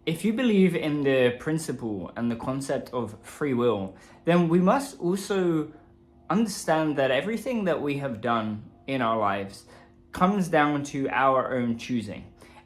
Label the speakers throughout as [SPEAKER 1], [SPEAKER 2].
[SPEAKER 1] if you believe in the principle and the concept of free will, then we must also understand that everything that we have done in our lives comes down to our own choosing,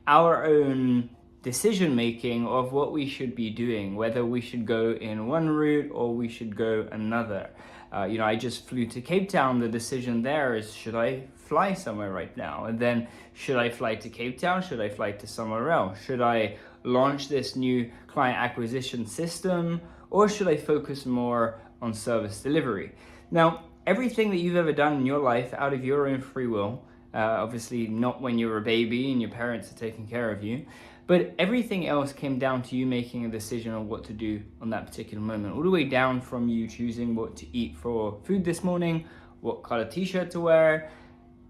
[SPEAKER 1] our own decision making of what we should be doing, whether we should go in one route or we should go another. I just flew to Cape Town. The decision there is, should I fly somewhere right now? And then, should I fly to Cape Town? Should I fly to somewhere else? Should I launch this new client acquisition system? Or should I focus more on service delivery? Now, everything that you've ever done in your life out of your own free will, obviously not when you were a baby and your parents are taking care of you, but everything else came down to you making a decision on what to do on that particular moment, all the way down from you choosing what to eat for food this morning, what color t-shirt to wear,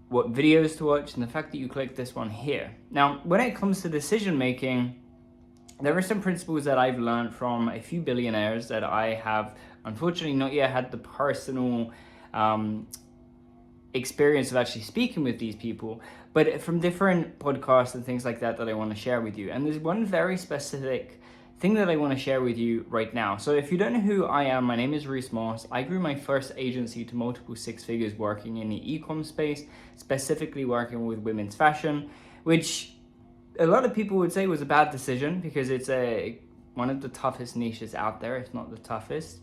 [SPEAKER 1] what videos to watch, and the fact that you clicked this one here. Now, when it comes to decision making, there are some principles that I've learned from a few billionaires that I have unfortunately not yet had the personal experience of actually speaking with these people, but from different podcasts and things like that I want to share with you. And there's one very specific thing that I want to share with you right now. So if you don't know who I am, my name is Reece. I grew my first agency to multiple six figures working in the e-com space, specifically working with women's fashion, which a lot of people would say was a bad decision because it's one of the toughest niches out there, if not the toughest.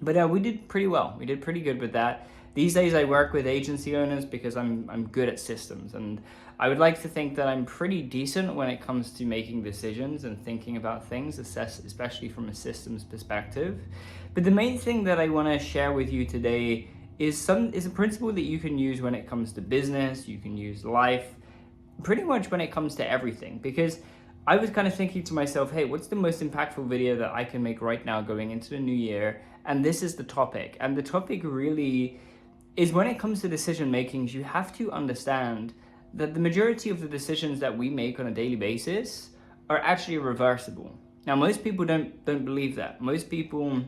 [SPEAKER 1] But we did pretty well. We did pretty good with that. These days I work with agency owners because I'm good at systems, and I would like to think that I'm pretty decent when it comes to making decisions and thinking about things, especially from a systems perspective. But the main thing that I want to share with you today is a principle that you can use when it comes to business, you can use life, pretty much when it comes to everything. Because I was kind of thinking to myself, hey, what's the most impactful video that I can make right now going into the new year? And this is the topic. And the topic really is, when it comes to decision makings, you have to understand that the majority of the decisions that we make on a daily basis are actually reversible. Now, most people don't believe that. Most people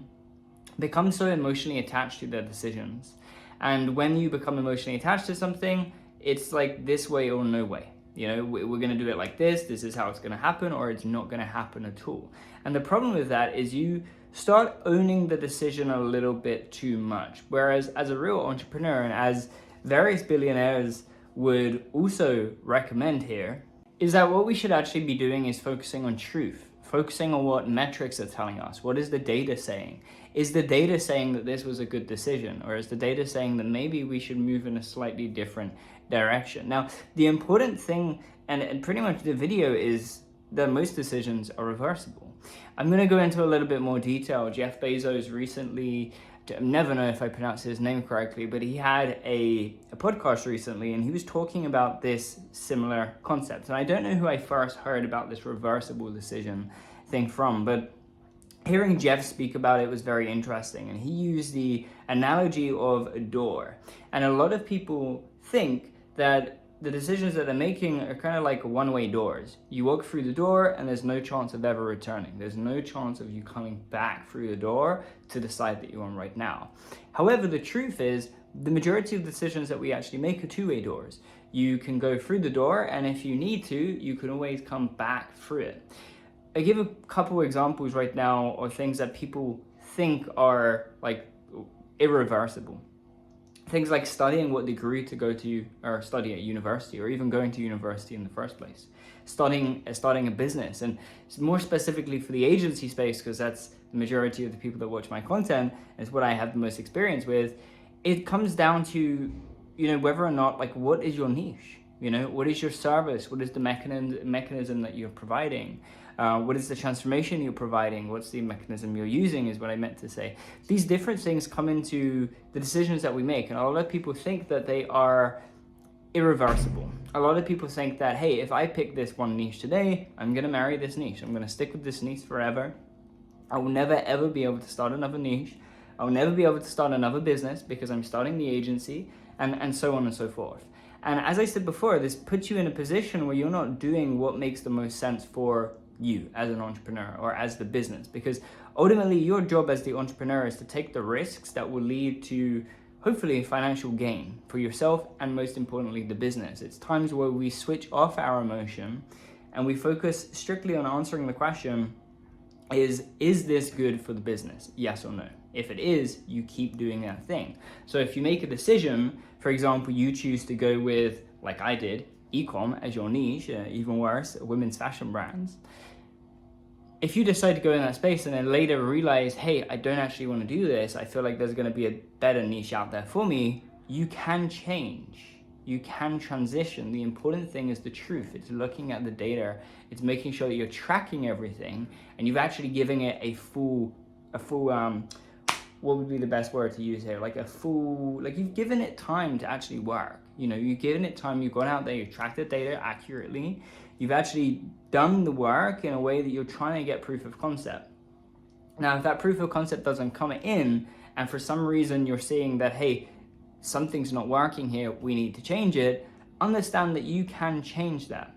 [SPEAKER 1] become so emotionally attached to their decisions. And when you become emotionally attached to something, it's like this way or no way. You know, we're going to do it like this is how it's going to happen, or it's not going to happen at all. And the problem with that is you start owning the decision a little bit too much. Whereas as a real entrepreneur, and as various billionaires would also recommend here, is that what we should actually be doing is focusing on truth, focusing on what metrics are telling us. What is the data saying? Is the data saying that this was a good decision? Or is the data saying that maybe we should move in a slightly different direction? Now, the important thing, and pretty much the video, is that most decisions are reversible. I'm going to go into a little bit more detail. Jeff Bezos recently, I never know if I pronounce his name correctly, but he had a podcast recently, and he was talking about this similar concept. And I don't know who I first heard about this reversible decision thing from, but hearing Jeff speak about it was very interesting. And he used the analogy of a door. And a lot of people think that the decisions that they're making are kind of like one-way doors. You walk through the door and there's no chance of ever returning. There's no chance of you coming back through the door to the side that you're on right now. However, the truth is, the majority of decisions that we actually make are two-way doors. You can go through the door, and if you need to, you can always come back through it. I give a couple examples right now of things that people think are like irreversible. Things like studying what degree to go to, or study at university, or even going to university in the first place. Starting a business, and more specifically for the agency space, because that's the majority of the people that watch my content, is what I have the most experience with. It comes down to, whether or not, like, what is your niche? What is your service? What is the mechanism that you're providing? What is the transformation you're providing? What's the mechanism you're using, is what I meant to say. These different things come into the decisions that we make, and a lot of people think that they are irreversible. A lot of people think that, hey, if I pick this one niche today, I'm going to marry this niche. I'm going to stick with this niche forever. I will never ever be able to start another niche. I will never be able to start another business because I'm starting the agency, and so on and so forth. And as I said before, this puts you in a position where you're not doing what makes the most sense for you as an entrepreneur or as the business, because ultimately your job as the entrepreneur is to take the risks that will lead to hopefully financial gain for yourself and, most importantly, the business. It's times where we switch off our emotion and we focus strictly on answering the question, is this good for the business? Yes or no? If it is, you keep doing that thing. So if you make a decision, for example, you choose to go with, like I did, e-com as your niche, even worse, women's fashion brands. If you decide to go in that space and then later realize, hey, I don't actually want to do this, I feel like there's going to be a better niche out there for me, you can change. You can transition. The important thing is the truth. It's looking at the data. It's making sure that you're tracking everything, and you've actually given it a full, what would be the best word to use here? Like you've given it time to actually work. You've given it time, you've gone out there, you've tracked the data accurately. You've actually done the work in a way that you're trying to get proof of concept. Now, if that proof of concept doesn't come in, and for some reason you're seeing that, hey, something's not working here, we need to change it, understand that you can change that.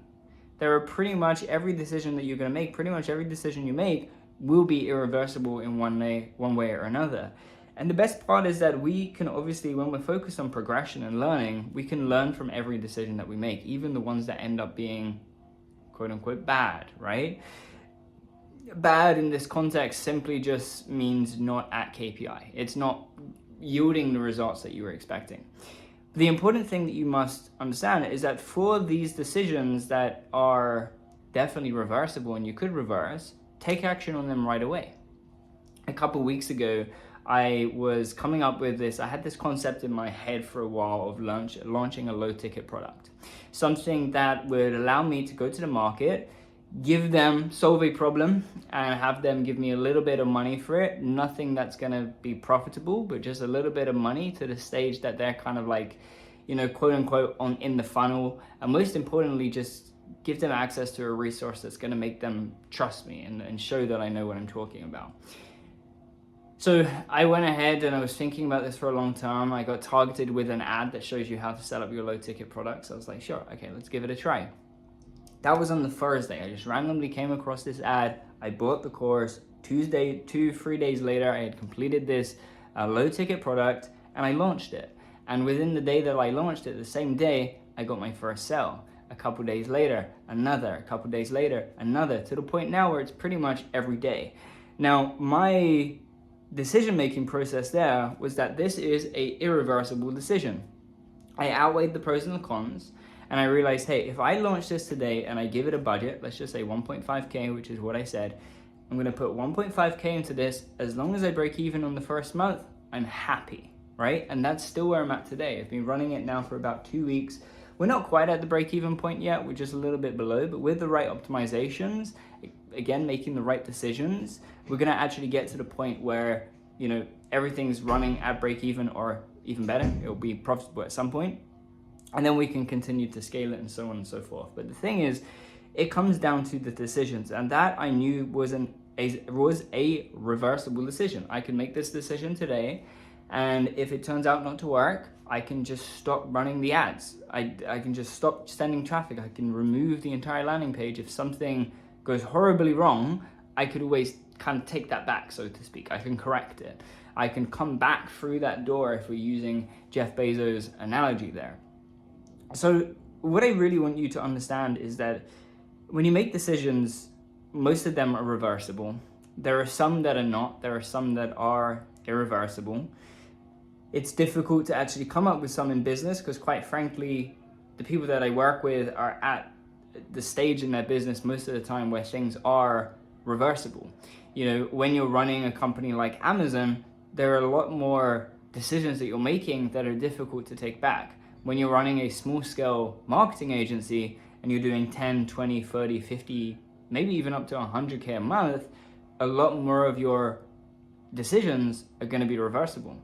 [SPEAKER 1] There are pretty much every decision that you're going to make, pretty much every decision you make will be irreversible in one way or another. And the best part is that we can obviously, when we're focused on progression and learning, we can learn from every decision that we make, even the ones that end up being quote unquote bad, right? Bad in this context simply just means not at KPI. It's not yielding the results that you were expecting. The important thing that you must understand is that for these decisions that are definitely reversible and you could reverse, take action on them right away. A couple of weeks ago, I was coming up with this. I had this concept in my head for a while of launching a low ticket product, something that would allow me to go to the market, solve a problem, and have them give me a little bit of money for it. Nothing that's going to be profitable, but just a little bit of money to the stage that they're kind of like, quote unquote, in the funnel. And most importantly, just give them access to a resource that's going to make them trust me and show that I know what I'm talking about. So I went ahead and I was thinking about this for a long time. I got targeted with an ad that shows you how to set up your low ticket products. I was like, sure, okay, let's give it a try. That was on the Thursday. I just randomly came across this ad. I bought the course. 3 days later, I had completed this low ticket product and I launched it. And within the day that I launched it, the same day, I got my first sale. A couple days later, another. A couple days later, another. To the point now where it's pretty much every day. Now, my decision-making process there was that this is a irreversible decision. I outweighed the pros and the cons, and I realized, hey, if I launch this today and I give it a budget, let's just say 1.5K, which is what I said, I'm going to put 1.5K into this. As long as I break even on the first month, I'm happy, right? And that's still where I'm at today. I've been running it now for about 2 weeks. We're not quite at the break-even point yet. We're just a little bit below, but with the right optimizations, again, making the right decisions, we're going to actually get to the point where, everything's running at break-even or even better. It'll be profitable at some point. And then we can continue to scale it and so on and so forth. But the thing is, it comes down to the decisions. And that I knew was a reversible decision. I can make this decision today. And if it turns out not to work, I can just stop running the ads. I can just stop sending traffic. I can remove the entire landing page. If something goes horribly wrong, I could always kind of take that back, so to speak. I can correct it. I can come back through that door if we're using Jeff Bezos' analogy there. So what I really want you to understand is that when you make decisions, most of them are reversible. There are some that are not. There are some that are irreversible. It's difficult to actually come up with some in business because, quite frankly, the people that I work with are at the stage in their business most of the time where things are reversible. When you're running a company like Amazon, there are a lot more decisions that you're making that are difficult to take back. When you're running a small scale marketing agency and you're doing 10, 20, 30, 50, maybe even up to 100K a month, a lot more of your decisions are going to be reversible.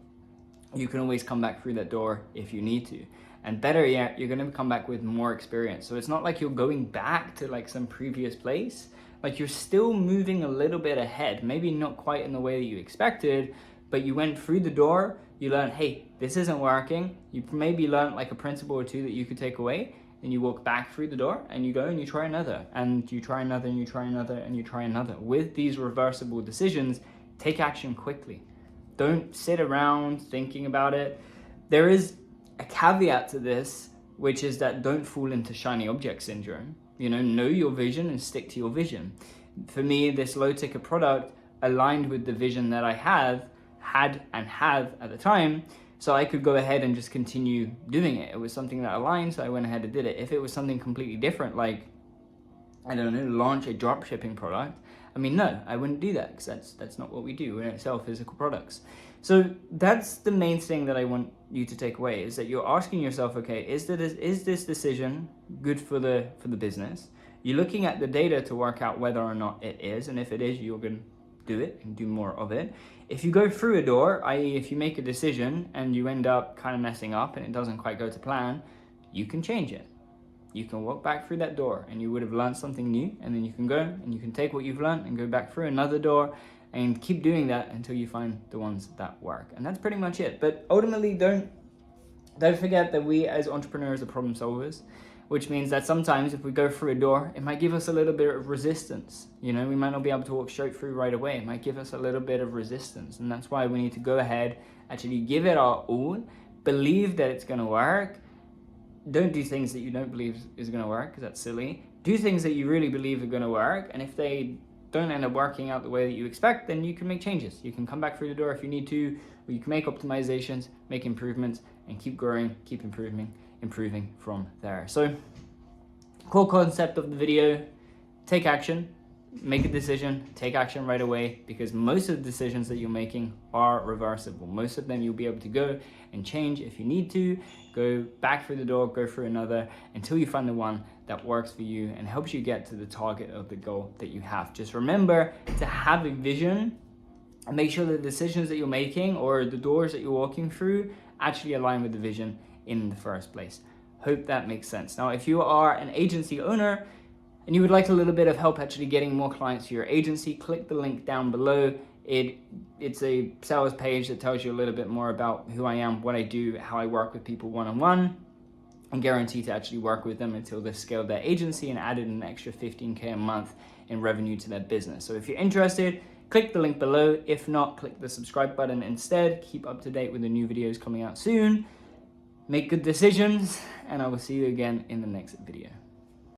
[SPEAKER 1] You can always come back through that door if you need to. And better yet, you're going to come back with more experience. So it's not like you're going back to like some previous place. Like you're still moving a little bit ahead, maybe not quite in the way that you expected, but you went through the door, you learned, hey, this isn't working. You maybe learned like a principle or two that you could take away, and you walk back through the door and you go and you try another, and you try another, and you try another, and you try another. With these reversible decisions, take action quickly. Don't sit around thinking about it. There is a caveat to this, which is that don't fall into shiny object syndrome. know your vision and stick to your vision. For me, this low ticket product aligned with the vision that I had at the time, so I could go ahead and just continue doing it. It was something that aligned, so I went ahead and did it. If it was something completely different, like, I don't know, launch a drop shipping product, I mean, no, I wouldn't do that, because that's not what we do. We don't sell physical products. So that's the main thing that I want you to take away, is that you're asking yourself, okay, is this decision good for the business? You're looking at the data to work out whether or not it is, and if it is, you're going to do it and do more of it. If you go through a door, i.e. if you make a decision and you end up kind of messing up and it doesn't quite go to plan, you can change it. You can walk back through that door and you would have learned something new, and then you can go and you can take what you've learned and go back through another door and keep doing that until you find the ones that work. And that's pretty much it. But ultimately, don't forget that we as entrepreneurs are problem solvers, which means that sometimes if we go through a door, it might give us a little bit of resistance. We might not be able to walk straight through right away. It might give us a little bit of resistance. And that's why we need to go ahead, actually give it our all, believe that it's going to work. Don't do things that you don't believe is going to work, because that's silly. Do things that you really believe are going to work. And if they don't end up working out the way that you expect, then you can make changes. You can come back through the door if you need to, or you can make optimizations, make improvements, and keep growing, keep improving from there. So, core concept of the video: take action, make a decision, take action right away, because most of the decisions that you're making are reversible. Most of them you'll be able to go and change if you need to, go back through the door, go through another, until you find the one that works for you and helps you get to the target of the goal that you have. Just remember to have a vision and make sure the decisions that you're making or the doors that you're walking through actually align with the vision in the first place. Hope that makes sense. Now, if you are an agency owner and you would like a little bit of help actually getting more clients to your agency, click the link down below. It's a sales page that tells you a little bit more about who I am, what I do, how I work with people one-on-one, and guarantee to actually work with them until they scale their agency and added an extra $15K a month in revenue to their business. So if you're interested, click the link below. If not, click the subscribe button instead. Keep up to date with the new videos coming out soon. Make good decisions, and I will see you again in the next video.